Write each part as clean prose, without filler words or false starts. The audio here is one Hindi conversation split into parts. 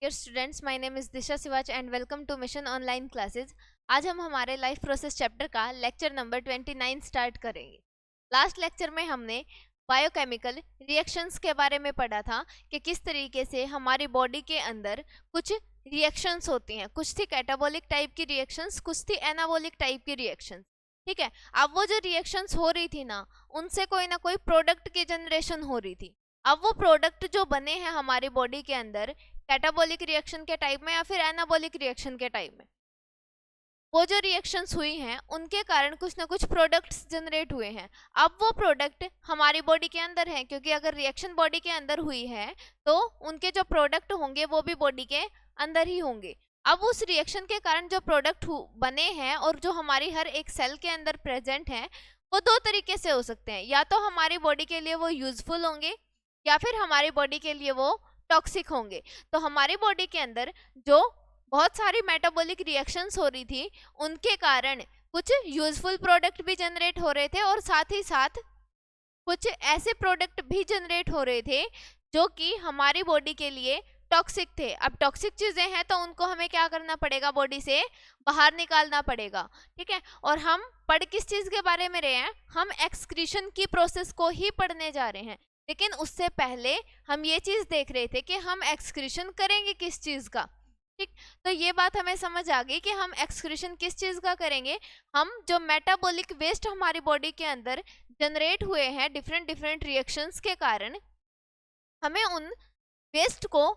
Dear students, my name is Disha Siwach and welcome to mission online classes. आज हम हमारे लाइफ प्रोसेस चैप्टर का लेक्चर नंबर 29 स्टार्ट करेंगे। लास्ट लेक्चर में हमने बायोकेमिकल रिएक्शंस के बारे में पढ़ा था कि किस तरीके से हमारी बॉडी के अंदर कुछ रिएक्शंस होती हैं। कुछ थी कैटाबॉलिक टाइप की रिएक्शंस, कुछ थी एनाबॉलिक टाइप की रिएक्शंस। ठीक है, अब वो जो रिएक्शंस हो रही थी ना, उनसे कोई ना कोई प्रोडक्ट की जनरेशन हो रही थी। अब वो प्रोडक्ट जो बने हैं हमारी बॉडी के अंदर कैटाबॉलिक रिएक्शन के टाइप में या फिर एनाबॉलिक रिएक्शन के टाइप में, वो जो रिएक्शंस हुई हैं उनके कारण कुछ ना कुछ प्रोडक्ट्स जनरेट हुए हैं। अब वो प्रोडक्ट हमारी बॉडी के अंदर हैं, क्योंकि अगर रिएक्शन बॉडी के अंदर हुई है तो उनके जो प्रोडक्ट होंगे वो भी बॉडी के अंदर ही होंगे। अब उस रिएक्शन के कारण जो प्रोडक्ट बने हैं और जो हमारी हर एक सेल के अंदर प्रेजेंट हैं, वो दो तरीके से हो सकते हैं। या तो हमारी बॉडी के लिए वो यूजफुल होंगे या फिर हमारी बॉडी के लिए वो टॉक्सिक होंगे। तो हमारी बॉडी के अंदर जो बहुत सारी मेटाबॉलिक रिएक्शंस हो रही थी, उनके कारण कुछ यूजफुल प्रोडक्ट भी जनरेट हो रहे थे और साथ ही साथ कुछ ऐसे प्रोडक्ट भी जनरेट हो रहे थे जो कि हमारी बॉडी के लिए टॉक्सिक थे। अब टॉक्सिक चीजें हैं तो उनको हमें क्या करना पड़ेगा, बॉडी से बाहर निकालना पड़ेगा। ठीक है, और हम पढ़ किस चीज के बारे में रहे हैं, हम एक्सक्रीशन की प्रोसेस को ही पढ़ने जा रहे हैं। लेकिन उससे पहले हम ये चीज देख रहे थे कि हम एक्सक्रीशन करेंगे किस चीज का। ठीक, तो ये बात हमें समझ आ गई कि हम एक्सक्रीशन किस चीज का करेंगे। हम जो मेटाबॉलिक वेस्ट हमारी बॉडी के अंदर जनरेट हुए हैं डिफरेंट डिफरेंट रिएक्शंस के कारण, हमें उन वेस्ट को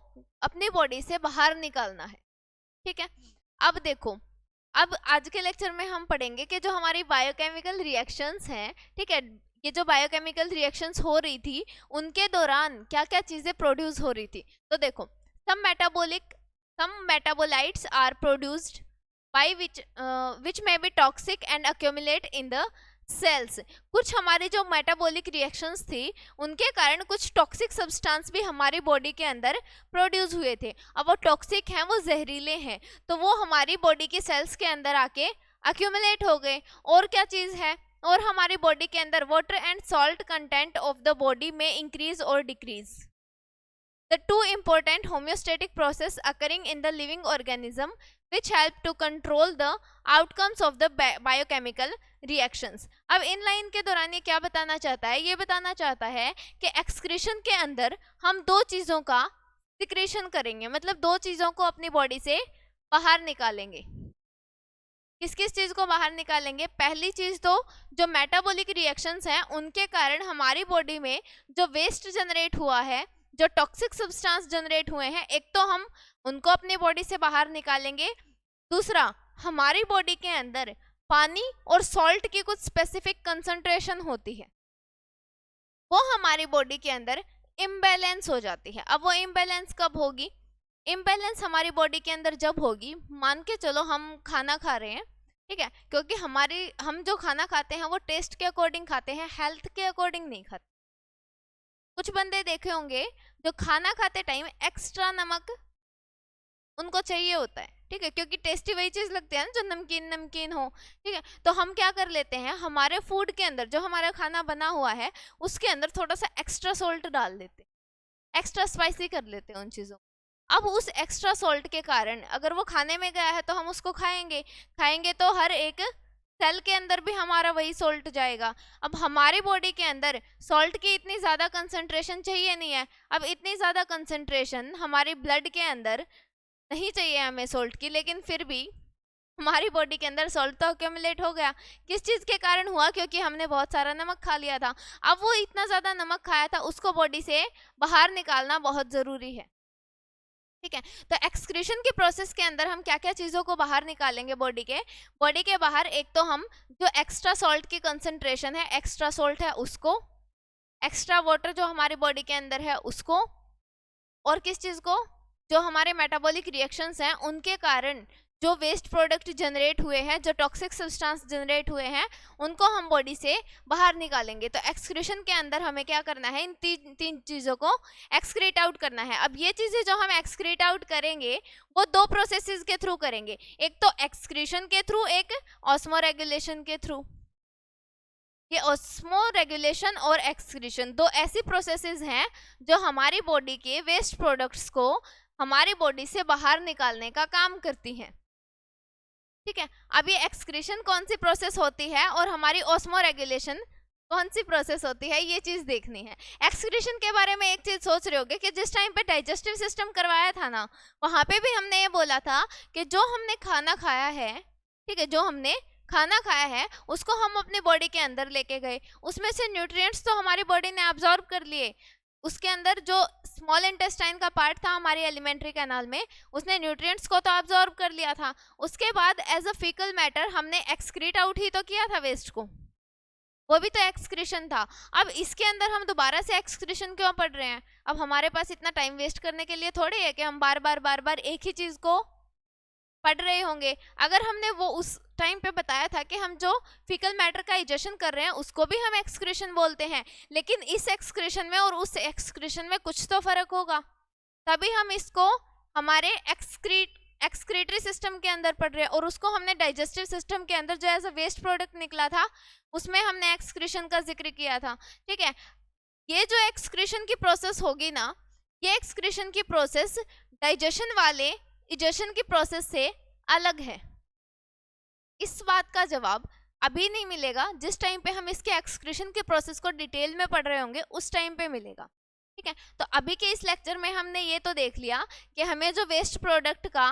अपनी बॉडी से बाहर निकालना है। ठीक है, अब देखो, अब आज के लेक्चर में हम पढ़ेंगे कि जो हमारी बायोकेमिकल रिएक्शंस हैं, ठीक है, ये जो बायोकेमिकल रिएक्शंस हो रही थी उनके दौरान क्या क्या चीजें प्रोड्यूस हो रही थी। तो देखो, some metabolites are produced by which may be toxic and accumulate in the cells. कुछ हमारी जो मेटाबॉलिक रिएक्शंस थी उनके कारण कुछ टॉक्सिक सब्सटेंस भी हमारी बॉडी के अंदर प्रोड्यूस हुए थे। अब वो टॉक्सिक हैं, वो जहरीले हैं, तो वो हमारी बॉडी की सेल्स के अंदर आके अक्यूमुलेट हो गए। और क्या चीज़ है, और हमारी बॉडी के अंदर water and salt content of the body में इंक्रीज और decrease, the two important homeostatic process occurring in the living organism which help to control the outcomes of the biochemical reactions। अब इन लाइन के दौरान ये क्या बताना चाहता है, ये बताना चाहता है कि एक्सक्रीशन के अंदर हम दो चीज़ों का सिक्रेशन करेंगे, मतलब दो चीज़ों को अपनी बॉडी से बाहर निकालेंगे। किस किस चीज़ को बाहर निकालेंगे? पहली चीज़ तो जो मेटाबॉलिक रिएक्शंस हैं उनके कारण हमारी बॉडी में जो वेस्ट जनरेट हुआ है, जो टॉक्सिक सब्सटेंस जनरेट हुए हैं, एक तो हम उनको अपनी बॉडी से बाहर निकालेंगे। दूसरा, हमारी बॉडी के अंदर पानी और सॉल्ट की कुछ स्पेसिफिक कंसंट्रेशन होती है, वो हमारी बॉडी के अंदर इम्बैलेंस हो जाती है। अब वो इम्बैलेंस कब होगी? इम्बैलेंस हमारी बॉडी के अंदर जब होगी, मान के चलो हम खाना खा रहे हैं, ठीक है, क्योंकि हम जो खाना खाते हैं वो टेस्ट के अकॉर्डिंग खाते हैं, हेल्थ के अकॉर्डिंग नहीं खाते। कुछ बंदे देखे होंगे जो खाना खाते टाइम एक्स्ट्रा नमक उनको चाहिए होता है, ठीक है, क्योंकि टेस्टी वही चीज़ लगती है ना जो नमकीन नमकीन हो। ठीक है, तो हम क्या कर लेते हैं, हमारे फूड के अंदर जो हमारा खाना बना हुआ है उसके अंदर थोड़ा सा एक्स्ट्रा सॉल्ट डाल देते हैं, एक्स्ट्रा स्पाइसी कर लेते हैं उन चीज़ों। अब उस एक्स्ट्रा सॉल्ट के कारण अगर वो खाने में गया है तो हम उसको खाएंगे तो हर एक सेल के अंदर भी हमारा वही सॉल्ट जाएगा। अब हमारी बॉडी के अंदर सॉल्ट की इतनी ज़्यादा कंसंट्रेशन चाहिए नहीं है। अब इतनी ज़्यादा कंसंट्रेशन हमारी ब्लड के अंदर नहीं चाहिए हमें सॉल्ट की, लेकिन फिर भी हमारी बॉडी के अंदर सॉल्ट तो अक्यूमुलेट हो गया। किस चीज़ के कारण हुआ? क्योंकि हमने बहुत सारा नमक खा लिया था। अब वो इतना ज़्यादा नमक खाया था, उसको बॉडी से बाहर निकालना बहुत ज़रूरी है। ठीक है, तो एक्सक्रीशन की प्रोसेस के अंदर हम क्या क्या चीज़ों को बाहर निकालेंगे बॉडी के बाहर? एक तो हम जो एक्स्ट्रा सॉल्ट की कंसंट्रेशन है, एक्स्ट्रा सॉल्ट है उसको, एक्स्ट्रा वाटर जो हमारी बॉडी के अंदर है उसको, और किस चीज़ को? जो हमारे मेटाबॉलिक रिएक्शंस हैं उनके कारण जो वेस्ट प्रोडक्ट जनरेट हुए हैं, जो टॉक्सिक सब्सटेंस जनरेट हुए हैं, उनको हम बॉडी से बाहर निकालेंगे। तो एक्सक्रीशन के अंदर हमें क्या करना है, इन तीन चीज़ों को एक्सक्रीट आउट करना है। अब ये चीज़ें जो हम एक्सक्रीट आउट करेंगे वो दो प्रोसेसेस के थ्रू करेंगे, एक तो एक्सक्रीशन के थ्रू, एक ऑस्मोरेगुलेशन के थ्रू। ये ऑस्मोरेगुलेशन और एक्सक्रीशन दो ऐसी प्रोसेसेस हैं जो हमारी बॉडी के वेस्ट प्रोडक्ट्स को हमारी बॉडी से बाहर निकालने का काम करती हैं। ठीक है, अब ये एक्सक्रीशन कौन सी प्रोसेस होती है और हमारी ऑस्मोरेगुलेशन कौन सी प्रोसेस होती है, ये चीज देखनी है। एक्सक्रीशन के बारे में एक चीज सोच रहे होगे कि जिस टाइम पे डाइजेस्टिव सिस्टम करवाया था ना, वहां पे भी हमने ये बोला था कि जो हमने खाना खाया है, ठीक है, जो हमने खाना खाया है उसको हम अपनी बॉडी के अंदर लेके गए, उसमें से न्यूट्रिएंट्स तो हमारी बॉडी ने अब्जॉर्ब कर लिए, उसके अंदर जो स्मॉल इंटेस्टाइन का पार्ट था हमारी एलिमेंट्री कैनाल में, उसने न्यूट्रिएंट्स को तो अब्जॉर्ब कर लिया था। उसके बाद एज अ फीकल मैटर हमने एक्सक्रीट आउट ही तो किया था वेस्ट को, वो भी तो एक्सक्रीशन था। अब इसके अंदर हम दोबारा से एक्सक्रीशन क्यों पढ़ रहे हैं? अब हमारे पास इतना टाइम वेस्ट करने के लिए थोड़ी है कि हम बार बार एक ही चीज को पढ़ रहे होंगे। अगर हमने वो उस टाइम पे बताया था कि हम जो फीकल मैटर का इजेशन कर रहे हैं उसको भी हम एक्सक्रीशन बोलते हैं, लेकिन इस एक्सक्रीशन में और उस एक्सक्रीशन में कुछ तो फर्क होगा, तभी हम इसको हमारे एक्सक्रीटरी सिस्टम के अंदर पढ़ रहे हैं, और उसको हमने डाइजेस्टिव सिस्टम के अंदर जो एज अ वेस्ट प्रोडक्ट निकला था उसमें हमने एक्सक्रीशन का जिक्र किया था। ठीक है, ये जो एक्सक्रीशन की प्रोसेस होगी ना, ये एक्सक्रीशन की प्रोसेस डाइजेशन वाले इजेशन की प्रोसेस से अलग है। इस बात का जवाब अभी नहीं मिलेगा, जिस टाइम पे हम इसके एक्सक्रीशन के प्रोसेस को डिटेल में पढ़ रहे होंगे उस टाइम पे मिलेगा। ठीक है, तो अभी के इस लेक्चर में हमने ये तो देख लिया कि हमें जो वेस्ट प्रोडक्ट का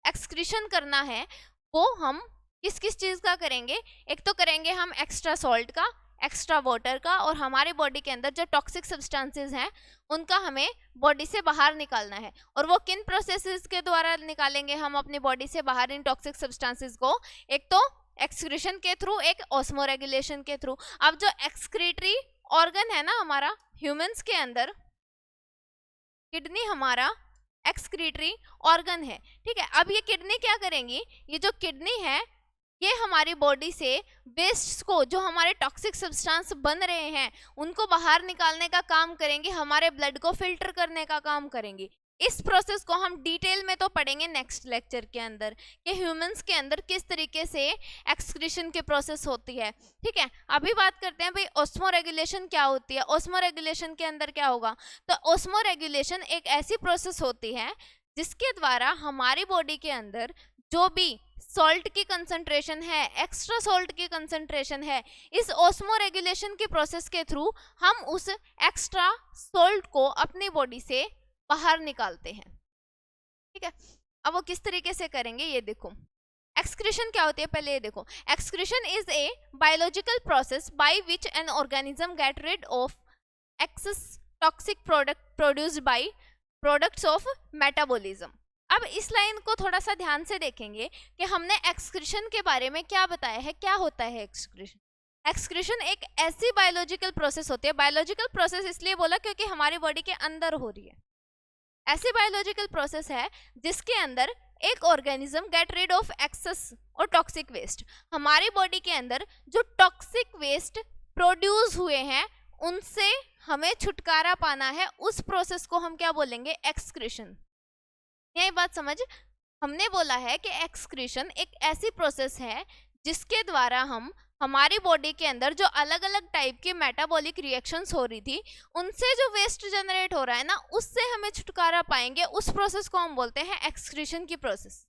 एक्सक्रीशन करना है वो हम किस किस चीज का करेंगे। एक तो करेंगे हम एक्स्ट्रा सॉल्ट का, एक्स्ट्रा वाटर का, और हमारे बॉडी के अंदर जो टॉक्सिक सब्सटेंसेस हैं उनका हमें बॉडी से बाहर निकालना है। और वो किन प्रोसेसेस के द्वारा निकालेंगे हम अपनी बॉडी से बाहर इन टॉक्सिक सब्सटेंसेस को? एक तो एक्सक्रीशन के थ्रू, एक ऑस्मोरेगुलेशन के थ्रू। अब जो एक्सक्रीटरी ऑर्गन है ना हमारा ह्यूमंस के अंदर, किडनी हमारा एक्सक्रीटरी ऑर्गन है। ठीक है, अब ये किडनी क्या करेंगी? ये जो किडनी है ये हमारी बॉडी से वेस्ट को, जो हमारे टॉक्सिक सब्सटेंस बन रहे हैं उनको बाहर निकालने का काम करेंगी, हमारे ब्लड को फिल्टर करने का काम करेंगी। इस प्रोसेस को हम डिटेल में तो पढ़ेंगे नेक्स्ट लेक्चर के अंदर कि ह्यूमंस के अंदर किस तरीके से एक्सक्रीशन की प्रोसेस होती है। ठीक है, अभी बात करते हैं भाई ऑस्मोरेगुलेशन क्या होती है। ऑस्मोरेगुलेशन के अंदर क्या होगा? तो ऑस्मोरेगुलेशन एक ऐसी प्रोसेस होती है जिसके द्वारा हमारी बॉडी के अंदर जो भी सॉल्ट की कंसंट्रेशन है, एक्स्ट्रा सॉल्ट की कंसंट्रेशन है, इस ऑस्मोरेगुलेशन की प्रोसेस के थ्रू हम उस एक्स्ट्रा सॉल्ट को अपनी बॉडी से बाहर निकालते हैं। ठीक है, अब वो किस तरीके से करेंगे ये देखो। एक्सक्रीशन क्या होती है पहले ये देखो। Excretion is a biological process by which an organism get rid of excess toxic product produced by products of metabolism. अब इस लाइन को थोड़ा सा ध्यान से देखेंगे कि हमने एक्सक्रीशन के बारे में क्या बताया है, क्या होता है एक्सक्रीशन। एक्सक्रीशन एक ऐसी बायोलॉजिकल प्रोसेस होती है, बायोलॉजिकल प्रोसेस इसलिए बोला क्योंकि हमारी बॉडी के अंदर हो रही है, ऐसी बायोलॉजिकल प्रोसेस है जिसके अंदर एक organism get rid of excess और टॉक्सिक वेस्ट। हमारी बॉडी के अंदर जो टॉक्सिक वेस्ट प्रोड्यूस हुए हैं उनसे हमें छुटकारा पाना है, उस प्रोसेस को हम क्या बोलेंगे? एक्सक्रीशन। यही बात समझ। हमने बोला है कि एक्सक्रीशन एक ऐसी प्रोसेस है जिसके द्वारा हम हमारी बॉडी के अंदर जो अलग अलग टाइप के मेटाबॉलिक रिएक्शंस हो रही थी उनसे जो वेस्ट जनरेट हो रहा है ना, उससे हमें छुटकारा पाएंगे। उस प्रोसेस को हम बोलते हैं एक्सक्रीशन की प्रोसेस।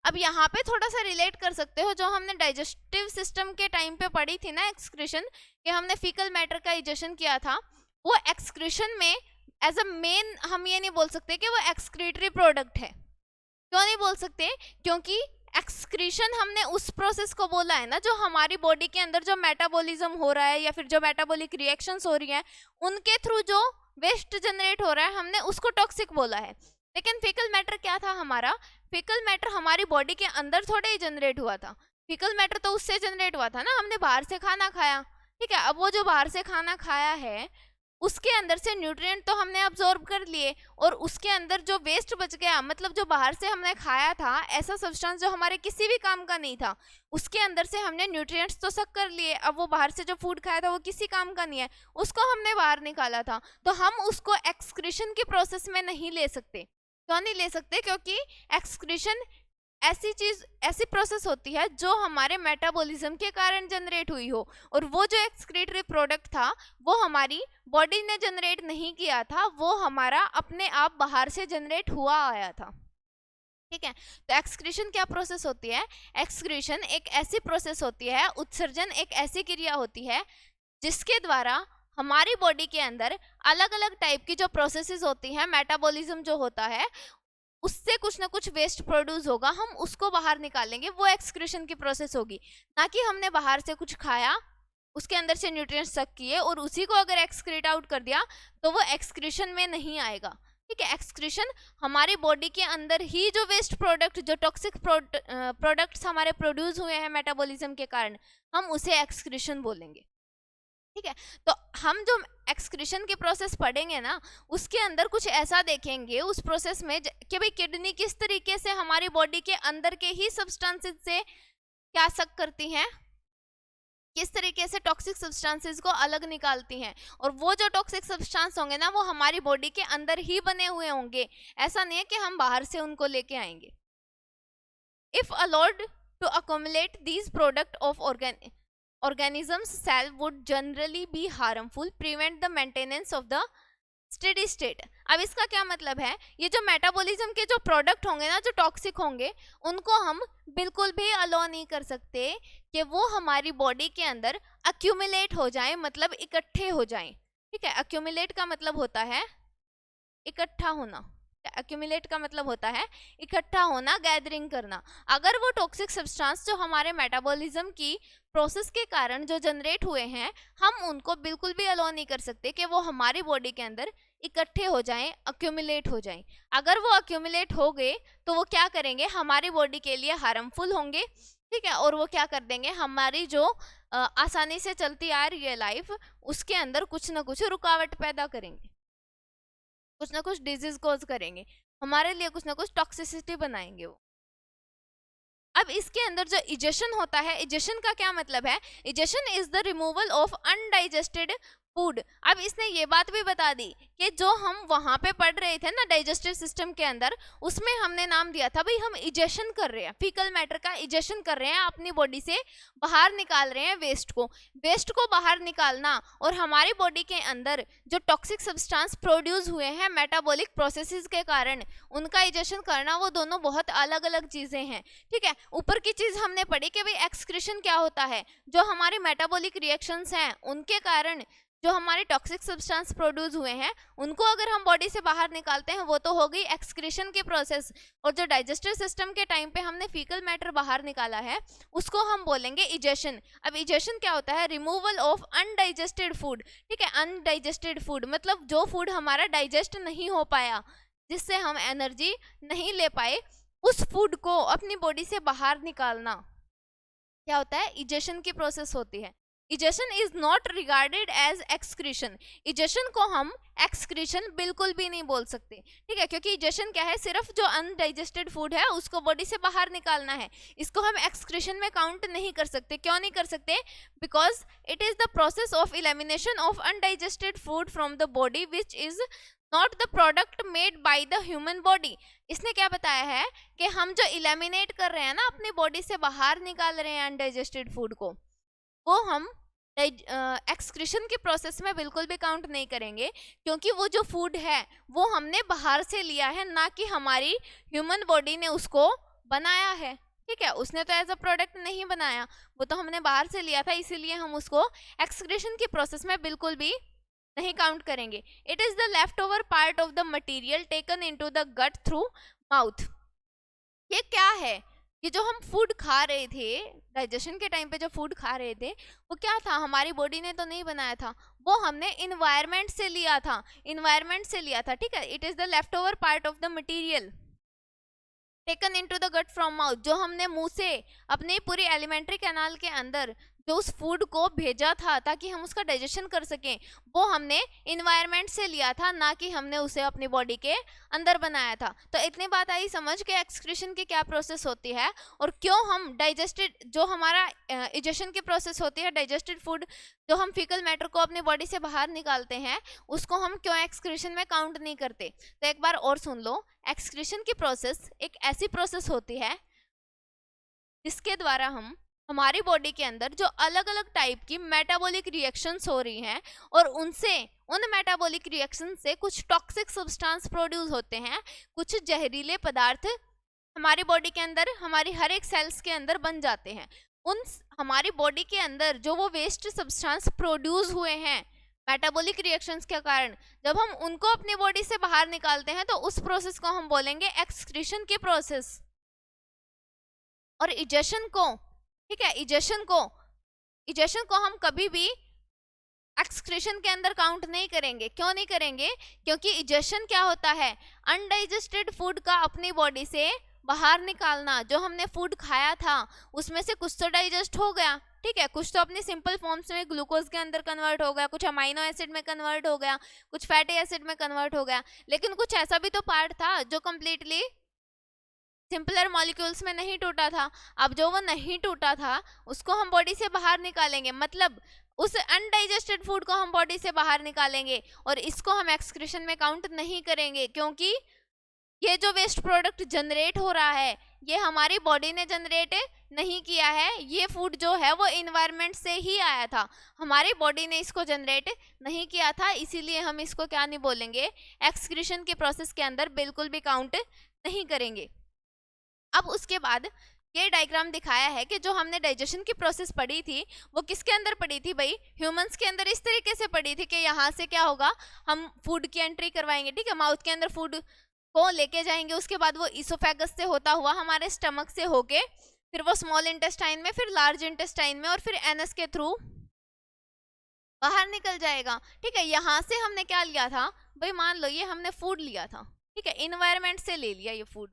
अब यहाँ पे थोड़ा सा रिलेट कर सकते हो जो हमने डाइजेस्टिव सिस्टम के टाइम पे पढ़ी थी ना एक्सक्रीशन, कि हमने फीकल मैटर का इजेशन किया था। वो एक्सक्रीशन में एज अ मेन हम ये नहीं बोल सकते कि वो एक्सक्रीटरी प्रोडक्ट है। क्यों नहीं बोल सकते? क्योंकि एक्सक्रीशन हमने उस प्रोसेस को बोला है ना जो हमारी बॉडी के अंदर जो मेटाबॉलिज्म हो रहा है या फिर जो मेटाबॉलिक रिएक्शंस हो रही हैं उनके थ्रू जो वेस्ट जनरेट हो रहा है हमने उसको टॉक्सिक बोला है। लेकिन फीकल मैटर क्या था हमारा? फीकल मैटर हमारी बॉडी के अंदर थोड़े ही जनरेट हुआ था। फीकल मैटर तो उससे जनरेट हुआ था ना, हमने बाहर से खाना खाया। ठीक है, अब वो जो बाहर से खाना खाया है उसके अंदर से न्यूट्रिएंट तो हमने अब्जॉर्ब कर लिए, और उसके अंदर जो वेस्ट बच गया, मतलब जो बाहर से हमने खाया था ऐसा सब्सटेंस जो हमारे किसी भी काम का नहीं था, उसके अंदर से हमने न्यूट्रिएंट्स तो सक कर लिए। अब वो बाहर से जो फूड खाया था वो किसी काम का नहीं है, उसको हमने बाहर निकाला था, तो हम उसको एक्सक्रीशन की प्रोसेस में नहीं ले सकते। क्यों नहीं ले सकते? क्योंकि एक्सक्रीशन ऐसी प्रोसेस होती है जो हमारे मेटाबॉलिज्म के कारण जनरेट हुई हो, और वो जो एक्सक्रीटरी प्रोडक्ट था वो हमारी बॉडी ने जनरेट नहीं किया था, वो हमारा अपने आप बाहर से जनरेट हुआ आया था। ठीक है, तो एक्सक्रीशन क्या प्रोसेस होती है? एक्सक्रीशन एक ऐसी प्रोसेस होती है, उत्सर्जन एक ऐसी क्रिया होती है जिसके द्वारा हमारी बॉडी के अंदर अलग अलग टाइप की जो प्रोसेसेस होती हैं, मेटाबॉलिज्म जो होता है उससे कुछ ना कुछ वेस्ट प्रोड्यूस होगा, हम उसको बाहर निकालेंगे, वो एक्सक्रीशन की प्रोसेस होगी। ना कि हमने बाहर से कुछ खाया, उसके अंदर से न्यूट्रिएंट्स सक किए और उसी को अगर एक्सक्रीट आउट कर दिया तो वो एक्सक्रीशन में नहीं आएगा। ठीक है, एक्सक्रीशन हमारी बॉडी के अंदर ही जो वेस्ट प्रोडक्ट, जो टॉक्सिक प्रोडक्ट्स हमारे प्रोड्यूस हुए हैं मेटाबॉलिज्म के कारण, हम उसे एक्सक्रीशन बोलेंगे। ठीक है, तो हम जो एक्सक्रीशन की प्रोसेस पढ़ेंगे ना, उसके अंदर कुछ ऐसा देखेंगे उस प्रोसेस में कि भाई किडनी किस तरीके से हमारी बॉडी के अंदर के ही सब्सटेंसेस से क्या सक करती हैं, किस तरीके से टॉक्सिक सब्सटेंसेस को अलग निकालती हैं, और वो जो टॉक्सिक सब्सटेंस होंगे ना वो हमारी बॉडी के अंदर ही बने हुए होंगे, ऐसा नहीं है कि हम बाहर से उनको लेके आएंगे। If allowed to accumulate these product of organisms cell would generally be harmful, prevent the maintenance of the steady state। अब इसका क्या मतलब है? ये जो मेटाबॉलिज्म के जो प्रोडक्ट होंगे ना, जो टॉक्सिक होंगे, उनको हम बिल्कुल भी अलाउ नहीं कर सकते कि वो हमारी बॉडी के अंदर अक्यूमुलेट हो जाएं, मतलब इकट्ठे हो जाएं। ठीक है, अक्यूमुलेट का मतलब होता है इकट्ठा होना, एक्यूमुलेट का मतलब होता है इकट्ठा होना, गैदरिंग करना। अगर वो टॉक्सिक सब्सटेंस जो हमारे मेटाबॉलिज्म की प्रोसेस के कारण जो जनरेट हुए हैं, हम उनको बिल्कुल भी अलाउ नहीं कर सकते कि वो हमारी बॉडी के अंदर इकट्ठे हो जाएं, अक्यूमुलेट हो जाएं। अगर वो अक्यूमुलेट हो गए तो वो क्या करेंगे? हमारी बॉडी के लिए हार्मफुल होंगे। ठीक है, और वो क्या कर देंगे? हमारी जो आसानी से चलती आ रही है लाइफ, उसके अंदर कुछ ना कुछ रुकावट पैदा करेंगे, कुछ ना कुछ डिजीज कॉज करेंगे, हमारे लिए कुछ ना कुछ टॉक्सिसिटी बनाएंगे वो। अब इसके अंदर जो इजेशन होता है, इजेशन का क्या मतलब है? Egestion is the removal of undigested food. अब इसने ये बात भी बता दी कि जो हम वहां पे पढ़ रहे थे ना डाइजेस्टिव सिस्टम के अंदर, उसमें हमने नाम दिया था भाई हम इजेशन कर रहे हैं, फीकल मैटर का इजेशन कर रहे हैं, अपनी बॉडी से बाहर निकाल रहे हैं वेस्ट को बाहर निकालना, और हमारी बॉडी के अंदर जो टॉक्सिक सब्सटेंस प्रोड्यूस हुए हैं मेटाबॉलिक प्रोसेसेस के कारण, उनका इजेशन करना, वो दोनों बहुत अलग अलग चीजें हैं। ठीक है, ऊपर की चीज हमने पढ़ी कि भाई एक्सक्रीशन क्या होता है, जो हमारी मेटाबॉलिक रिएक्शंस हैं उनके कारण जो हमारे टॉक्सिक सब्सटेंस प्रोड्यूस हुए हैं, उनको अगर हम बॉडी से बाहर निकालते हैं, वो तो हो गई एक्सक्रीशन की प्रोसेस। और जो डाइजेस्टिव सिस्टम के टाइम पे हमने फीकल मैटर बाहर निकाला है, उसको हम बोलेंगे इजेशन। अब इजेशन क्या होता है? Removal of undigested food. ठीक है, अनडाइजेस्टेड फूड मतलब जो फूड हमारा डाइजेस्ट नहीं हो पाया, जिससे हम एनर्जी नहीं ले पाए, उस फूड को अपनी बॉडी से बाहर निकालना क्या होता है? इजेशन की प्रोसेस होती है। Egestion is not regarded as excretion. Egestion को हम एक्सक्रीशन बिल्कुल भी नहीं बोल सकते। ठीक है, क्योंकि इजेशन क्या है? सिर्फ जो अनडाइजेस्टेड फूड है उसको बॉडी से बाहर निकालना है, इसको हम एक्सक्रीशन में काउंट नहीं कर सकते। क्यों नहीं कर सकते? Because it is the process of elimination of undigested food from the body which is not the product made by the human body. इसने क्या बताया है कि हम जो एलिमिनेट कर रहे हैं ना, अपनी बॉडी से बाहर निकाल रहे हैं अनडाइजेस्टेड फूड को, वो हम एक्सक्रीशन की प्रोसेस में बिल्कुल भी काउंट नहीं करेंगे, क्योंकि वो जो फूड है वो हमने बाहर से लिया है, ना कि हमारी ह्यूमन बॉडी ने उसको बनाया है। ठीक है, उसने तो एज अ प्रोडक्ट नहीं बनाया, वो तो हमने बाहर से लिया था, इसीलिए हम उसको एक्सक्रीशन की प्रोसेस में बिल्कुल भी नहीं काउंट करेंगे। It is the left over part of the material taken into the gut through mouth. ये क्या है? ये जो हम फूड खा रहे थे, डाइजेशन के टाइम पे जो फूड खा रहे थे, वो क्या था? हमारी बॉडी ने तो नहीं बनाया था, वो हमने इन्वायरमेंट से लिया था, इन्वायरमेंट से लिया था। ठीक है, it is the left over part of the material taken into the gut from mouth. जो हमने मुंह से अपने पूरी एलिमेंट्री कैनाल के अंदर जो उस फूड को भेजा था ताकि हम उसका डाइजेशन कर सकें, वो हमने इन्वायरमेंट से लिया था, ना कि हमने उसे अपनी बॉडी के अंदर बनाया था। तो इतनी बात आई समझ के एक्सक्रीशन की क्या प्रोसेस होती है, और क्यों हम डाइजेस्टेड जो हमारा इजेशन की प्रोसेस होती है, डाइजेस्टेड फूड जो हम फीकल मैटर को अपनी बॉडी से बाहर निकालते हैं, उसको हम क्यों एक्सक्रीशन में काउंट नहीं करते। तो एक बार और सुन लो, एक्सक्रीशन की प्रोसेस एक ऐसी प्रोसेस होती है जिसके द्वारा हम हमारी बॉडी के अंदर जो अलग अलग टाइप की मेटाबॉलिक रिएक्शंस हो रही हैं और उनसे उन मेटाबॉलिक रिएक्शन से कुछ टॉक्सिक सब्सटेंस प्रोड्यूस होते हैं, कुछ जहरीले पदार्थ हमारी बॉडी के अंदर, हमारी हर एक सेल्स के अंदर बन जाते हैं। हमारी बॉडी के अंदर जो वो वेस्ट सब्सटेंस प्रोड्यूस हुए हैं मेटाबॉलिक रिएक्शंस के कारण, जब हम उनको अपनी बॉडी से बाहर निकालते हैं तो उस प्रोसेस को हम बोलेंगे एक्सक्रीशन की प्रोसेस। और इजेशन को, ठीक है, इजेशन को हम कभी भी एक्सक्रीशन के अंदर काउंट नहीं करेंगे। क्यों नहीं करेंगे? क्योंकि इजेशन क्या होता है? अनडाइजेस्टेड फूड का अपनी बॉडी से बाहर निकालना। जो हमने फूड खाया था उसमें से कुछ तो डाइजेस्ट हो गया, ठीक है, कुछ तो अपनी सिंपल फॉर्म्स में ग्लूकोज के अंदर कन्वर्ट हो गया, कुछ अमाइनो एसिड में कन्वर्ट हो गया, कुछ फैटी एसिड में कन्वर्ट हो गया, लेकिन कुछ ऐसा भी तो पार्ट था जो कंप्लीटली सिंपलर मॉलिक्यूल्स में नहीं टूटा था। अब जो वो नहीं टूटा था उसको हम बॉडी से बाहर निकालेंगे, मतलब उस अनडाइजेस्टेड फूड को हम बॉडी से बाहर निकालेंगे और इसको हम एक्सक्रीशन में काउंट नहीं करेंगे, क्योंकि ये जो वेस्ट प्रोडक्ट जनरेट हो रहा है ये हमारी बॉडी ने जनरेट नहीं किया है। ये फूड जो है वो इन्वायरमेंट से ही आया था, हमारी बॉडी ने इसको जनरेट नहीं किया था, इसीलिए हम इसको क्या नहीं बोलेंगे, एक्सक्रीशन के प्रोसेस के अंदर बिल्कुल भी काउंट नहीं करेंगे। अब उसके बाद ये डायग्राम दिखाया है कि जो हमने डाइजेशन की प्रोसेस पढ़ी थी वो किसके अंदर पढ़ी थी भाई? ह्यूमंस के अंदर इस तरीके से पढ़ी थी कि यहाँ से क्या होगा, हम फूड की एंट्री करवाएंगे, ठीक है, माउथ के अंदर फूड को लेके जाएंगे, उसके बाद वो इसोफेगस से होता हुआ हमारे स्टमक से होके फिर वो स्मॉल इंटेस्टाइन में, फिर लार्ज इंटेस्टाइन में और फिर एनस के थ्रू बाहर निकल जाएगा, ठीक है। यहाँ से हमने क्या लिया था भाई? मान लो ये हमने फूड लिया था, ठीक है, इन्वायरमेंट से ले लिया ये फूड,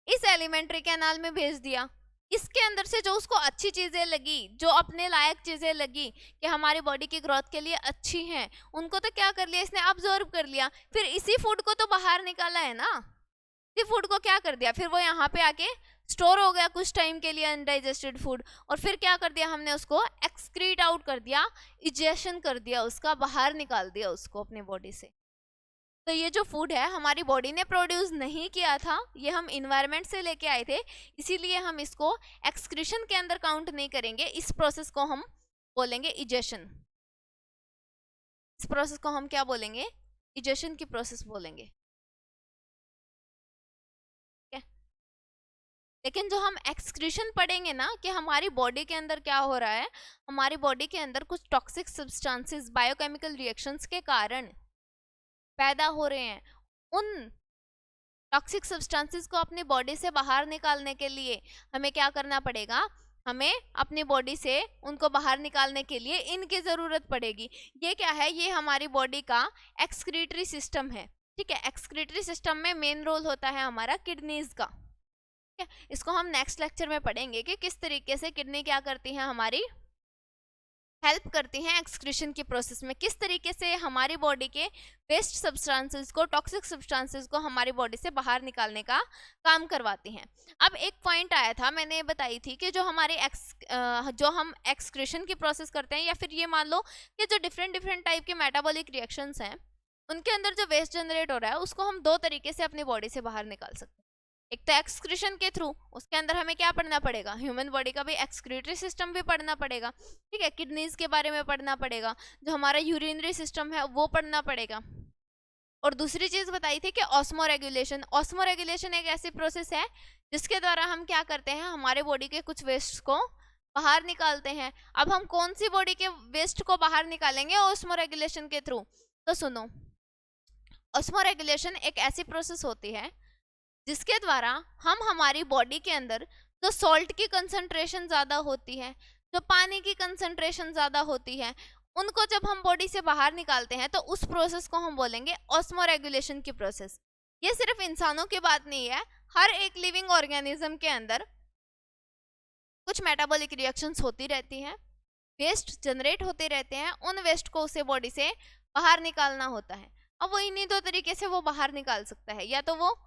इस एलिमेंट्री कैनाल में भेज दिया। इसके अंदर से जो उसको अच्छी चीजें लगी, जो अपने लायक चीजें लगी कि हमारी बॉडी की ग्रोथ के लिए अच्छी हैं, उनको तो क्या कर लिया इसने? अब्जॉर्ब कर लिया। फिर इसी फूड को तो बाहर निकाला है ना, इसी फूड को क्या कर दिया, फिर वो यहाँ पे आके स्टोर हो गया कुछ टाइम के लिए अनडाइजेस्टेड फूड, और फिर क्या कर दिया हमने? उसको एक्सक्रीट आउट कर दिया, इजेशन कर दिया, उसका बाहर निकाल दिया उसको अपनी बॉडी से। तो ये जो फूड है हमारी बॉडी ने प्रोड्यूस नहीं किया था, ये हम इन्वायरमेंट से लेके आए थे, इसीलिए हम इसको एक्सक्रीशन के अंदर काउंट नहीं करेंगे। इस प्रोसेस को हम बोलेंगे इजेशन। इस प्रोसेस को हम क्या बोलेंगे? इजेशन की प्रोसेस बोलेंगे। लेकिन जो हम एक्सक्रीशन पढ़ेंगे ना कि हमारी बॉडी के अंदर क्या हो रहा है, हमारी बॉडी के अंदर कुछ टॉक्सिक सब्सटेंसेस बायोकेमिकल रिएक्शंस के कारण पैदा हो रहे हैं, उन टॉक्सिक सब्सटेंसेस को अपनी बॉडी से बाहर निकालने के लिए हमें क्या करना पड़ेगा? हमें अपनी बॉडी से उनको बाहर निकालने के लिए इनकी ज़रूरत पड़ेगी। ये क्या है? ये हमारी बॉडी का एक्सक्रीटरी सिस्टम है, ठीक है। एक्सक्रीटरी सिस्टम में मेन रोल होता है हमारा किडनीज का, ठीक है। इसको हम नेक्स्ट लेक्चर में पढ़ेंगे कि किस तरीके से किडनी क्या करती है, हमारी हेल्प करती हैं एक्सक्रीशन की प्रोसेस में, किस तरीके से हमारी बॉडी के वेस्ट सब्सटेंसेस को, टॉक्सिक सब्सटेंसेस को हमारी बॉडी से बाहर निकालने का काम करवाती हैं। अब एक पॉइंट आया था, मैंने बताई थी कि जो हमारे जो हम एक्सक्रीशन की प्रोसेस करते हैं, या फिर ये मान लो कि जो डिफरेंट टाइप के मेटाबॉलिक रिएक्शंस हैं उनके अंदर जो वेस्ट जनरेट हो रहा है उसको हम दो तरीके से अपनी बॉडी से बाहर निकाल सकते हैं। एक तो एक्सक्रीशन के थ्रू, उसके अंदर हमें क्या पढ़ना पड़ेगा? ह्यूमन बॉडी का भी एक्सक्रीटरी सिस्टम भी पढ़ना पड़ेगा, ठीक है। किडनीज के बारे में पढ़ना पड़ेगा, जो हमारा यूरिनरी सिस्टम है वो पढ़ना पड़ेगा। और दूसरी चीज बताई थी कि ऑस्मोरेगुलेशन। ऑस्मोरेगुलेशन एक ऐसी प्रोसेस है जिसके द्वारा हम क्या करते हैं, हमारे बॉडी के कुछ वेस्ट को बाहर निकालते हैं। अब हम कौन सी बॉडी के वेस्ट को बाहर निकालेंगे? ऑस्मोरेगुलेशन के थ्रू। तो सुनो, ऑस्मोरेगुलेशन एक ऐसी प्रोसेस होती है जिसके द्वारा हम हमारी बॉडी के अंदर जो सॉल्ट की कंसंट्रेशन ज़्यादा होती है, जो पानी की कंसंट्रेशन ज़्यादा होती है, उनको जब हम बॉडी से बाहर निकालते हैं तो उस प्रोसेस को हम बोलेंगे ऑस्मोरेगुलेशन की प्रोसेस। ये सिर्फ इंसानों की बात नहीं है, हर एक लिविंग ऑर्गेनिज्म के अंदर कुछ मेटाबॉलिक रिएक्शंस होती रहती हैं, वेस्ट जनरेट होते रहते हैं, उन वेस्ट को उसे बॉडी से बाहर निकालना होता है। अब वो इन्हीं दो तरीके से वो बाहर निकाल सकता है, या तो वो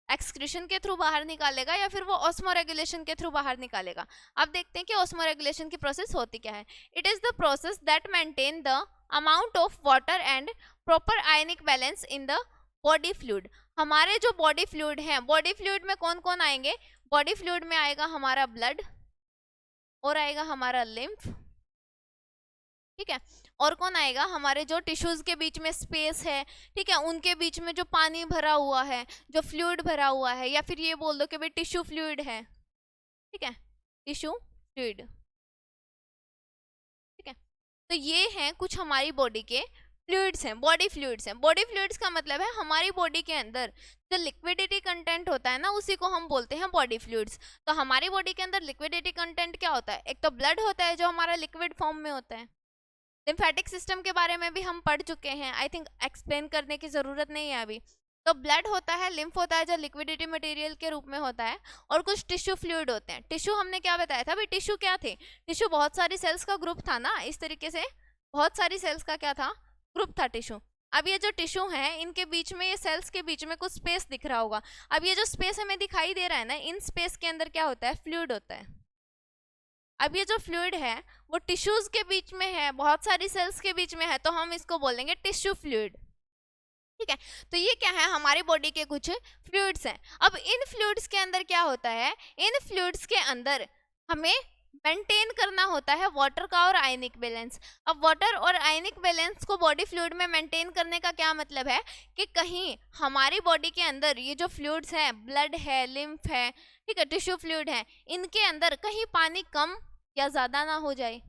एक्सक्रीशन के थ्रू बाहर निकालेगा या फिर वो ऑस्मोरेगुलेशन के थ्रू बाहर निकालेगा। अब देखते हैं कि ऑस्मोरेगुलेशन की प्रोसेस होती क्या है। It is the process that maintain the amount of water and proper ionic balance in the body fluid. हमारे जो बॉडी फ्लूइड हैं, बॉडी फ्लूइड में कौन कौन आएंगे? बॉडी फ्लूइड में आएगा हमारा ब्लड और आएगा हमारा लिम्फ, ठीक है। और कौन आएगा, हमारे जो टिश्यूज के बीच में स्पेस है, ठीक है, उनके बीच में जो पानी भरा हुआ है, जो फ्लूइड भरा हुआ है, या फिर ये बोल दो कि भाई टिश्यू फ्लूइड है, ठीक है, टिश्यू फ्लूइड, ठीक है। तो ये हैं कुछ हमारी बॉडी के फ्लूइड्स हैं, बॉडी फ्लूइड्स हैं। बॉडी फ्लूइड्स का मतलब है हमारी बॉडी के अंदर जो लिक्विडिटी कंटेंट होता है ना, उसी को हम बोलते हैं बॉडी फ्लूइड्स। तो हमारी बॉडी के अंदर लिक्विडिटी कंटेंट क्या होता है, एक तो ब्लड होता है जो हमारा लिक्विड फॉर्म में होता है। लिम्फेटिक सिस्टम के बारे में भी हम पढ़ चुके हैं, आई थिंक एक्सप्लेन करने की जरूरत नहीं है अभी। तो ब्लड होता है, लिम्फ होता है जो लिक्विडिटी मटेरियल के रूप में होता है, और कुछ टिश्यू फ्लूइड होते हैं। टिश्यू हमने क्या बताया था भाई, टिश्यू क्या थे, टिश्यू बहुत सारी सेल्स का ग्रुप था ना, इस तरीके से बहुत सारी सेल्स का क्या था, ग्रुप था टिश्यू। अब ये जो टिश्यू है, इनके बीच में, ये सेल्स के बीच में कुछ स्पेस दिख रहा होगा। अब ये जो स्पेस हमें दिखाई दे रहा है ना, इन स्पेस के अंदर क्या होता है, फ्लूइड होता है। अब ये जो फ्लूइड है वो टिश्यूज के बीच में है, बहुत सारी सेल्स के बीच में है, तो हम इसको बोलेंगे टिश्यू फ्लूइड, ठीक है। तो ये क्या है, हमारी बॉडी के कुछ फ्लूइड्स हैं। अब इन फ्लूइड्स के अंदर क्या होता है, इन फ्लूइड्स के अंदर हमें मेंटेन करना होता है वाटर का और आयनिक बैलेंस। अब वाटर और आयनिक बैलेंस को बॉडी फ्लूइड में मेंटेन करने का क्या मतलब है कि कहीं हमारी बॉडी के अंदर ये जो फ्लूइड्स हैं, ब्लड है, लिम्फ है, ठीक है, टिश्यू फ्लूइड है, इनके अंदर कहीं पानी कम या ज्यादा ना हो जाए।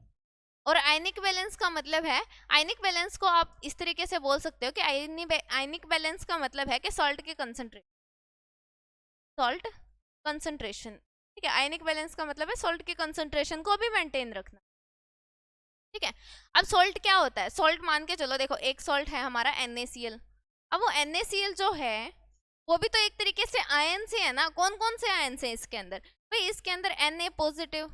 और आयनिक बैलेंस का मतलब है, आयनिक बैलेंस को आप इस तरीके से बोल सकते हो कि आयनिक बैलेंस का मतलब है कि सॉल्ट के कंसंट्रेशन, सॉल्ट कंसंट्रेशन, ठीक है। आयनिक बैलेंस का मतलब है सॉल्ट के कंसंट्रेशन को भी मेंटेन रखना, ठीक है। अब सॉल्ट क्या होता है, सॉल्ट मान के चलो, देखो एक सॉल्ट है हमारा NaCl। अब वो NaCl जो है वो भी तो एक तरीके से आयन से है ना। कौन कौन से आयन से इसके अंदर, भाई इसके अंदर Na पॉजिटिव,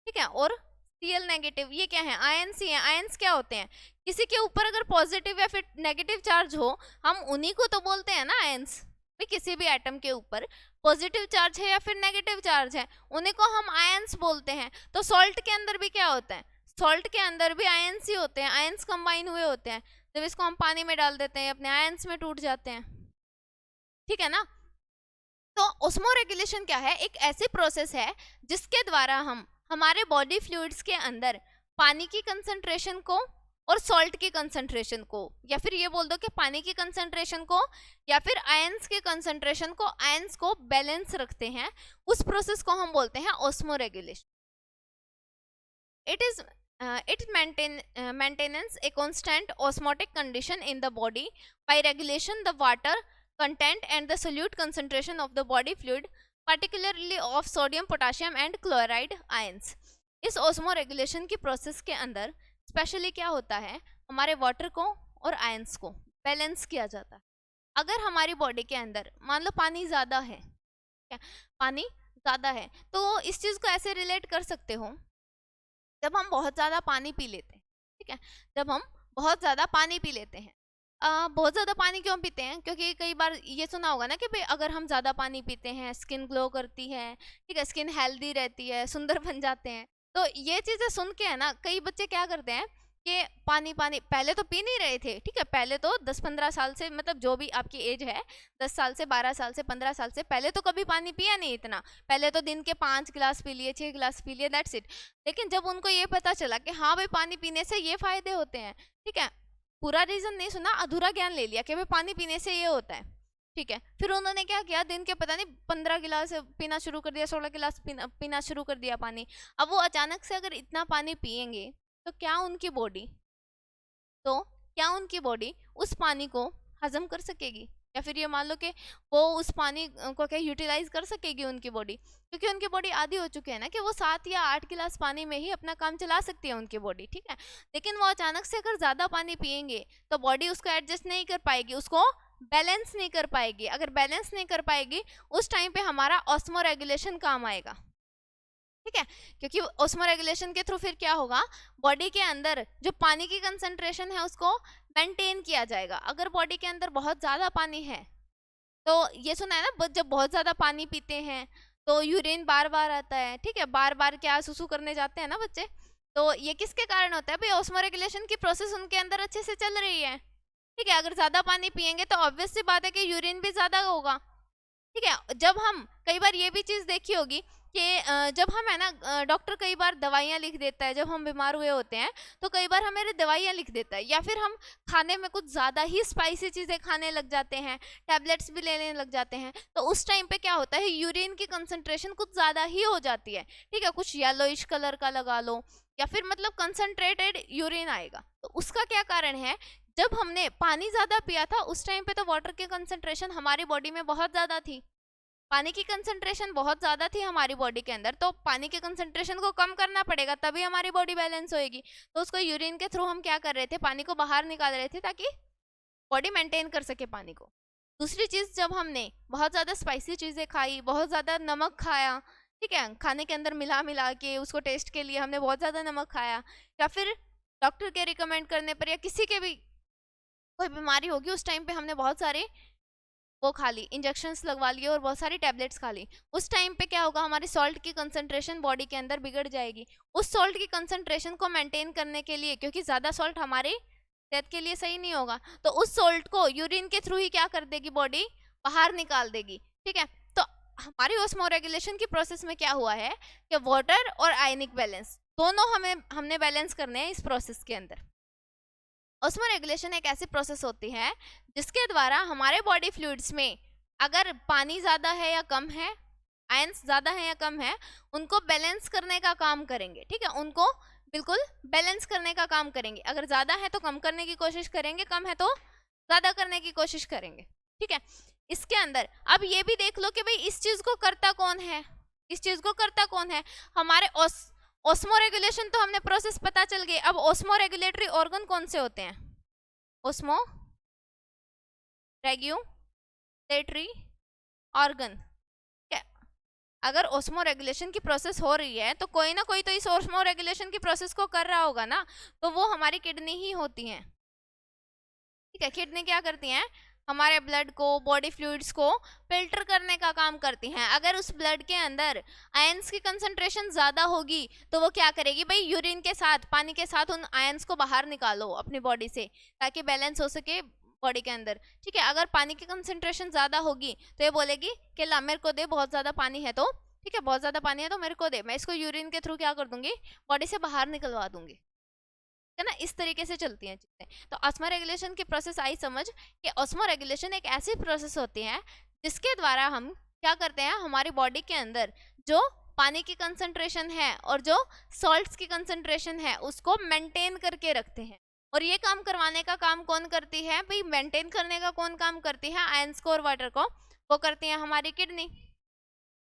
ठीक है, और Cl नेगेटिव, ये क्या है, आयंस ही है। आयंस क्या होते हैं, किसी के ऊपर अगर पॉजिटिव या फिर नेगेटिव चार्ज हो, हम उन्हीं को तो बोलते हैं ना आयंस। भाई किसी भी एटम के ऊपर पॉजिटिव चार्ज है या फिर नेगेटिव चार्ज है, उन्हीं को हम आयंस बोलते हैं। तो सॉल्ट के अंदर भी क्या होता है, सॉल्ट के अंदर भी आयंस ही होते हैं, आयंस कंबाइन हुए होते हैं। जब इसको हम पानी में डाल देते हैं, अपने आयंस में टूट जाते हैं, ठीक है ना। तो ऑस्मोरेगुलेशन क्या है, एक ऐसी प्रोसेस है जिसके द्वारा हम हमारे बॉडी फ्लूइड्स के अंदर पानी की कंसंट्रेशन को और सॉल्ट की कंसंट्रेशन को, या फिर ये बोल दो कि पानी की कंसंट्रेशन को या फिर आयंस के कंसंट्रेशन को, आयंस को बैलेंस रखते हैं। उस प्रोसेस को हम बोलते हैं osmoregulation. It maintains a constant osmotic condition in the body by regulation the water content and the solute concentration of the body fluid, particularly of sodium, potassium and chloride ions. इस ऑस्मोरेगुलेशन की प्रोसेस के अंदर स्पेशली क्या होता है, हमारे वाटर को और आयंस को बैलेंस किया जाता है। अगर हमारी बॉडी के अंदर मान लो पानी ज़्यादा है, क्या पानी ज़्यादा है, तो इस चीज़ को ऐसे रिलेट कर सकते हो, जब हम बहुत ज़्यादा पानी पी लेते हैं, ठीक है, जब हम बहुत ज़्यादा पानी पी लेते हैं, बहुत ज़्यादा पानी क्यों पीते हैं, क्योंकि कई बार ये सुना होगा ना कि भाई अगर हम ज़्यादा पानी पीते हैं स्किन ग्लो करती है, ठीक है, स्किन हेल्दी रहती है, सुंदर बन जाते हैं। तो ये चीज़ें सुन के है ना, कई बच्चे क्या करते हैं कि पानी पानी पहले तो पी नहीं रहे थे, ठीक है, पहले तो 10-15 साल से, मतलब जो भी आपकी एज है 10 साल से, 12 साल से, 15 साल से, पहले तो कभी पानी पिया नहीं इतना, पहले तो दिन के 5 गिलास पी लिए, 6 गिलास पी लिए, दैट्स इट। लेकिन जब उनको ये पता चला कि हाँ भाई पानी पीने से ये फायदे होते हैं, ठीक है, पूरा रीजन नहीं सुना, अधूरा ज्ञान ले लिया कि भाई पानी पीने से ये होता है, ठीक है। फिर उन्होंने क्या किया, दिन के पता नहीं 15 गिलास पीना शुरू कर दिया, 16 गिलास पीना शुरू कर दिया पानी। अब वो अचानक से अगर इतना पानी पिएंगे तो क्या उनकी बॉडी उस पानी को हजम कर सकेगी, या फिर ये मान लो कि वो उस पानी को क्या यूटिलाइज कर सकेगी उनकी बॉडी, क्योंकि उनकी बॉडी आदी हो चुकी है ना कि वो 7 या 8 गिलास पानी में ही अपना काम चला सकती है उनकी बॉडी, ठीक है। लेकिन वो अचानक से अगर ज़्यादा पानी पिएंगे तो बॉडी उसको एडजस्ट नहीं कर पाएगी, उसको बैलेंस नहीं कर पाएगी। अगर बैलेंस नहीं कर पाएगी उस टाइम पे हमारा ऑस्मोरेगुलेशन काम आएगा, ठीक है, क्योंकि ऑस्मोरेगुलेशन के थ्रू फिर क्या होगा, बॉडी के अंदर जो पानी की कंसंट्रेशन है उसको मेंटेन किया जाएगा। अगर बॉडी के अंदर बहुत ज़्यादा पानी है, तो ये सुना है ना, जब बहुत ज़्यादा पानी पीते हैं तो यूरिन बार बार आता है, ठीक है, बार बार क्या सुसु करने जाते हैं ना बच्चे, तो ये किसके कारण होता है, भाई ऑस्मोरेगुलेशन की प्रोसेस उनके अंदर अच्छे से चल रही है, ठीक है। अगर ज़्यादा पानी पियेंगे तो ऑब्वियस सी बात है कि यूरिन भी ज़्यादा होगा, ठीक है। जब हम कई बार ये भी चीज़ देखी होगी कि जब हम है ना डॉक्टर कई बार दवाइयाँ लिख देता है, जब हम बीमार हुए होते हैं तो कई बार हमें दवाइयाँ लिख देता है, या फिर हम खाने में कुछ ज़्यादा ही स्पाइसी चीज़ें खाने लग जाते हैं, टैबलेट्स भी लेने लग जाते हैं, तो उस टाइम पे क्या होता है, यूरिन की कंसंट्रेशन कुछ ज़्यादा ही हो जाती है। ठीक है, कुछ येलोइश कलर का लगा लो, या फिर मतलब कंसंट्रेटेड यूरिन आएगा। तो उसका क्या कारण है, जब हमने पानी ज़्यादा पिया था उस टाइम पे तो वाटर की कंसंट्रेशन हमारी बॉडी में बहुत ज़्यादा थी, पानी की कंसंट्रेशन बहुत ज़्यादा थी हमारी बॉडी के अंदर, तो पानी के कंसंट्रेशन को कम करना पड़ेगा तभी हमारी बॉडी बैलेंस होएगी। तो उसको यूरिन के थ्रू हम क्या कर रहे थे, पानी को बाहर निकाल रहे थे ताकि बॉडी मेंटेन कर सके पानी को। दूसरी चीज़, जब हमने बहुत ज़्यादा स्पाइसी चीज़ें खाई, बहुत ज़्यादा नमक खाया, ठीक है, खाने के अंदर मिला मिला के उसको टेस्ट के लिए हमने बहुत ज़्यादा नमक खाया, या फिर डॉक्टर के रिकमेंड करने पर या किसी के भी कोई बीमारी होगी उस टाइम पे हमने बहुत सारे वो खा ली, इंजेक्शंस लगवा लिए और बहुत सारी टैबलेट्स खा ली, उस टाइम पे क्या होगा, हमारी सॉल्ट की कंसंट्रेशन बॉडी के अंदर बिगड़ जाएगी। उस सॉल्ट की कंसंट्रेशन को मेंटेन करने के लिए, क्योंकि ज़्यादा सॉल्ट हमारी सेहत के लिए सही नहीं होगा, तो उस सॉल्ट को यूरिन के थ्रू ही क्या कर देगी, बॉडी बाहर निकाल देगी। ठीक है, तो हमारी ऑस्मोरेगुलेशन की प्रोसेस में क्या हुआ है कि वाटर और आयनिक बैलेंस दोनों हमने बैलेंस करने हैं इस प्रोसेस के अंदर। ऑस्मोरेगुलेशन एक ऐसी प्रोसेस होती है जिसके द्वारा हमारे बॉडी फ्लूइड्स में अगर पानी ज़्यादा है या कम है, आयंस ज़्यादा है या कम है, उनको बैलेंस करने का काम करेंगे। ठीक है, उनको बिल्कुल बैलेंस करने का काम करेंगे। अगर ज़्यादा है तो कम करने की कोशिश करेंगे, कम है तो ज़्यादा करने की कोशिश करेंगे। ठीक है, इसके अंदर अब ये भी देख लो कि भाई इस चीज़ को करता कौन है, इस चीज़ को करता कौन है, हमारे ऑस्मोरेगुलेशन तो हमने प्रोसेस पता चल गई। अब ऑस्मोरेगुलेटरी ऑर्गन कौन से होते हैं, ऑस्मोरेगुलेटरी ऑर्गन। अगर ऑस्मोरेगुलेशन की प्रोसेस हो रही है तो कोई ना कोई तो इस ऑस्मोरेगुलेशन की प्रोसेस को कर रहा होगा ना, तो वो हमारी किडनी ही होती हैं। ठीक है, किडनी क्या करती हैं, हमारे ब्लड को, बॉडी फ्लूइड्स को फिल्टर करने का काम करती हैं। अगर उस ब्लड के अंदर आयंस की कंसंट्रेशन ज़्यादा होगी तो वो क्या करेगी भाई, यूरिन के साथ, पानी के साथ उन आयंस को बाहर निकालो अपनी बॉडी से ताकि बैलेंस हो सके बॉडी के अंदर। ठीक है, अगर पानी की कंसंट्रेशन ज़्यादा होगी तो ये बोलेगी कि ला मेरे को दे, बहुत ज़्यादा पानी है तो, ठीक है, बहुत ज़्यादा पानी है तो मेरे को दे, मैं इसको यूरिन के थ्रू क्या कर दूंगी, बॉडी से बाहर निकलवा दूंगी। है ना, इस तरीके से चलती हैं चीज़ें। तो ऑस्मो रेगुलेशन की प्रोसेस आई समझ कि ऑस्मो रेगुलेशन एक ऐसी प्रोसेस होती है जिसके द्वारा हम क्या करते हैं, हमारी बॉडी के अंदर जो पानी की कंसंट्रेशन है और जो सॉल्ट्स की कंसंट्रेशन है उसको मेंटेन करके रखते हैं। और ये काम करवाने का काम कौन करती है भाई, मेंटेन करने का कौन काम करती है, आयंस को और वाटर को, वो करती है हमारी किडनी।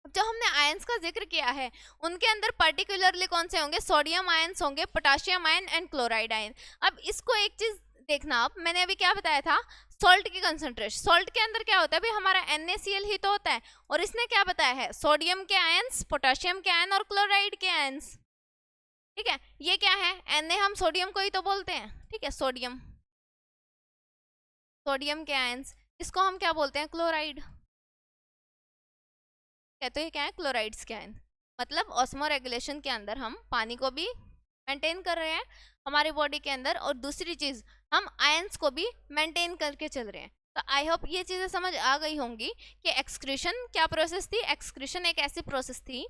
जो हमने आयंस का जिक्र किया है उनके अंदर पर्टिकुलरली कौन से होंगे, सोडियम आयंस होंगे, potassium ion and chloride ion. अब इसको एक चीज देखना, आप मैंने अभी क्या बताया था, सॉल्ट की कंसंट्रेशन, सॉल्ट के अंदर क्या होता है भाई, हमारा NaCl ही तो होता है, और इसने क्या बताया है, सोडियम के आयंस, पोटाशियम के आयन और क्लोराइड के आयंस। ठीक है, ये क्या है, Na हम सोडियम को ही तो बोलते हैं। ठीक है, सोडियम, सोडियम के आयंस, इसको हम क्या बोलते हैं, क्लोराइड। तो ये क्या है, क्लोराइड्स के आयन। मतलब ऑस्मो रेगुलेशन के अंदर हम पानी को भी मेंटेन कर रहे हैं हमारी बॉडी के अंदर, और दूसरी चीज हम आयंस को भी मेंटेन करके चल रहे हैं। तो आई होप ये चीजें समझ आ गई होंगी कि एक्सक्रीशन क्या प्रोसेस थी। एक्सक्रीशन एक ऐसी प्रोसेस थी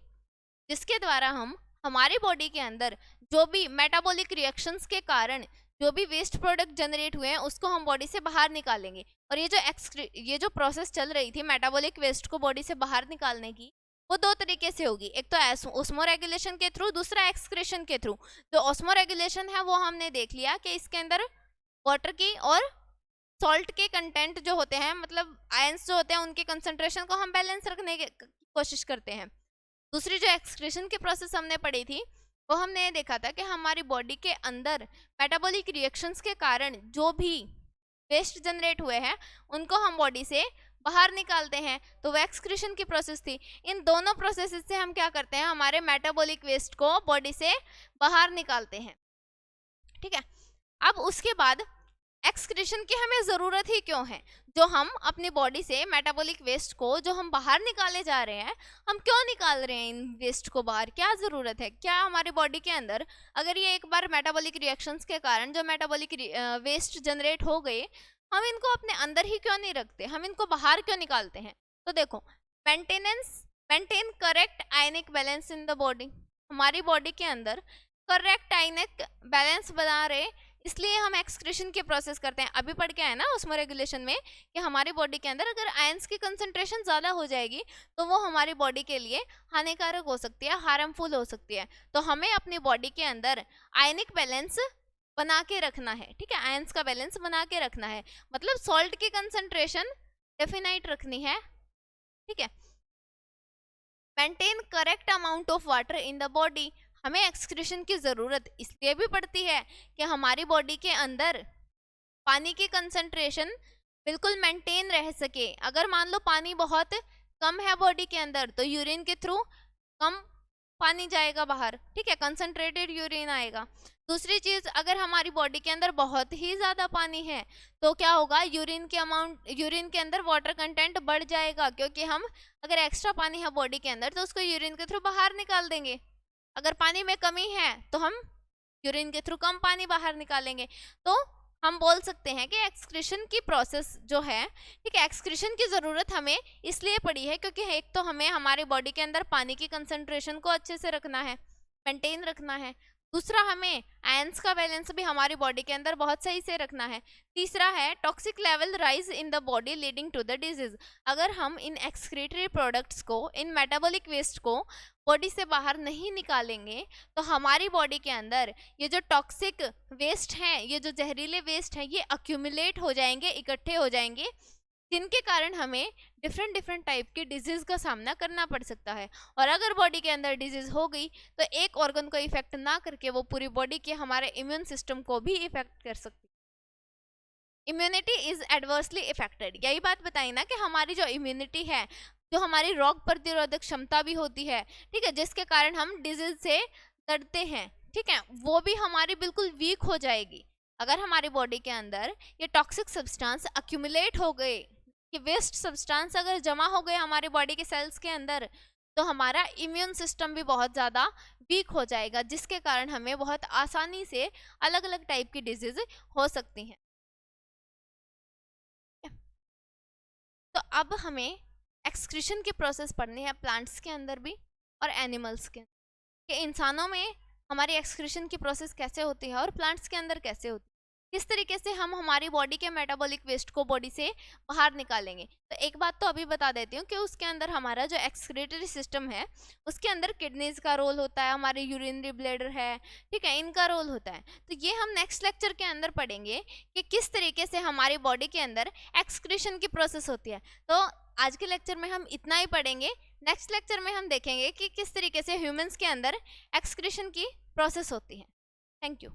जिसके द्वारा हम हमारी बॉडी के अंदर जो भी मेटाबॉलिक रिएक्शंस के कारण जो भी वेस्ट प्रोडक्ट जनरेट हुए हैं उसको हम बॉडी से बाहर निकालेंगे। और ये जो प्रोसेस चल रही थी मेटाबॉलिक वेस्ट को बॉडी से बाहर निकालने की, वो दो तरीके से होगी, एक तो ऑस्मो रेगुलेशन के थ्रू, दूसरा एक्सक्रीशन के थ्रू। जो ऑस्मो रेगुलेशन है वो हमने देख लिया कि इसके अंदर वाटर की और सॉल्ट के कंटेंट जो होते हैं, मतलब आयंस जो होते हैं, उनके कंसंट्रेशन को हम बैलेंस रखने की कोशिश करते हैं। दूसरी जो एक्सक्रीशन की प्रोसेस हमने पढ़ी थी वो हमने ये देखा था कि हमारी बॉडी के अंदर मेटाबॉलिक रिएक्शंस के कारण जो भी वेस्ट जनरेट हुए हैं उनको हम बॉडी से बाहर निकालते हैं, तो वो एक्सक्रीशन की प्रोसेस थी। इन दोनों प्रोसेस से हम क्या करते हैं, हमारे मेटाबॉलिक वेस्ट को बॉडी से बाहर निकालते हैं। ठीक है, अब उसके बाद एक्सक्रीशन की हमें ज़रूरत ही क्यों है, जो हम अपनी बॉडी से मेटाबॉलिक वेस्ट को जो हम बाहर निकाले जा रहे हैं, हम क्यों निकाल रहे हैं इन वेस्ट को बाहर, क्या ज़रूरत है, क्या हमारी बॉडी के अंदर अगर ये एक बार मेटाबॉलिक रिएक्शंस के कारण जो मेटाबॉलिक वेस्ट जनरेट हो गए, हम इनको अपने अंदर ही क्यों नहीं रखते, हम इनको बाहर क्यों निकालते हैं। तो देखो, maintain correct ionic balance in the body. हमारी बॉडी के अंदर करेक्ट आयनिक बैलेंस बना रहे, इसलिए हम एक्सक्रीशन की प्रोसेस करते हैं। अभी पढ़ के आए ना उसमें रेगुलेशन में कि हमारी बॉडी के अंदर अगर आयंस की कंसंट्रेशन ज़्यादा हो जाएगी तो वो हमारी बॉडी के लिए हानिकारक हो सकती है, हार्मफुल हो सकती है। तो हमें अपनी बॉडी के अंदर आयनिक बैलेंस बना के रखना है, ठीक है, आयंस का बैलेंस बना के रखना है, मतलब सॉल्ट की कंसंट्रेशन डेफिनाइट रखनी है, ठीक है। Maintain correct amount of water in the body. हमें एक्सक्रीशन की ज़रूरत इसलिए भी पड़ती है कि हमारी बॉडी के अंदर पानी की कंसंट्रेशन बिल्कुल मेंटेन रह सके। अगर मान लो पानी बहुत कम है बॉडी के अंदर तो यूरिन के थ्रू कम पानी जाएगा बाहर, ठीक है, कंसंट्रेटेड यूरिन आएगा। दूसरी चीज़, अगर हमारी बॉडी के अंदर बहुत ही ज़्यादा पानी है तो क्या होगा, यूरिन के अंदर वाटर कंटेंट बढ़ जाएगा, क्योंकि हम अगर एक्स्ट्रा पानी है बॉडी के अंदर तो उसको यूरिन के थ्रू बाहर निकाल देंगे। अगर पानी में कमी है तो हम यूरिन के थ्रू कम पानी बाहर निकालेंगे। तो हम बोल सकते हैं कि एक्सक्रीशन की प्रोसेस जो है, ठीक है, एक्सक्रीशन की ज़रूरत हमें इसलिए पड़ी है क्योंकि एक तो हमें हमारी बॉडी के अंदर पानी की कंसंट्रेशन को अच्छे से रखना है, मेंटेन रखना है। दूसरा, हमें आयंस का बैलेंस भी हमारी बॉडी के अंदर बहुत सही से रखना है। तीसरा है toxic level rise in the body leading to the disease. अगर हम इन एक्सक्रीटरी प्रोडक्ट्स को, इन मेटाबॉलिक वेस्ट को बॉडी से बाहर नहीं निकालेंगे तो हमारी बॉडी के अंदर ये जो टॉक्सिक वेस्ट हैं, ये जो जहरीले वेस्ट हैं, ये अक्यूमुलेट हो जाएंगे, इकट्ठे हो जाएंगे, जिनके कारण हमें डिफरेंट टाइप की डिजीज का सामना करना पड़ सकता है। और अगर बॉडी के अंदर डिजीज हो गई तो एक ऑर्गन को इफेक्ट ना करके वो पूरी बॉडी के हमारे इम्यून सिस्टम को भी इफेक्ट कर सकती है। इम्यूनिटी इज एडवर्सली इफेक्टेड, यही बात बताई ना कि हमारी जो इम्यूनिटी है, जो हमारी रोग प्रतिरोधक क्षमता भी होती है, ठीक है, जिसके कारण हम डिजीज से लड़ते हैं, ठीक है, वो भी हमारी बिल्कुल वीक हो जाएगी। अगर हमारी बॉडी के अंदर ये टॉक्सिक सब्सटेंस अक्यूमुलेट हो गए, ये वेस्ट सब्सटेंस अगर जमा हो गए हमारे बॉडी के सेल्स के अंदर, तो हमारा इम्यून सिस्टम भी बहुत ज़्यादा वीक हो जाएगा, जिसके कारण हमें बहुत आसानी से अलग अलग टाइप की डिजीज हो सकती हैं। तो अब हमें एक्सक्रीशन की प्रोसेस पढ़नी है प्लांट्स के अंदर भी और एनिमल्स के अंदर, कि इंसानों में हमारी एक्सक्रीशन की प्रोसेस कैसे होती है और प्लांट्स के अंदर कैसे होती है, किस तरीके से हम हमारी बॉडी के मेटाबॉलिक वेस्ट को बॉडी से बाहर निकालेंगे। तो एक बात तो अभी बता देती हूँ कि उसके अंदर हमारा जो एक्सक्रीटरी सिस्टम है उसके अंदर किडनीज का रोल होता है, हमारे यूरिनरी ब्लैडर है, ठीक है, इनका रोल होता है। तो ये हम नेक्स्ट लेक्चर के अंदर पढ़ेंगे कि किस तरीके से हमारी बॉडी के अंदर एक्सक्रीशन की प्रोसेस होती है। तो आज के लेक्चर में हम इतना ही पढ़ेंगे। नेक्स्ट लेक्चर में हम देखेंगे कि किस तरीके से ह्यूमंस के अंदर एक्सक्रीशन की प्रोसेस होती है। Thank you.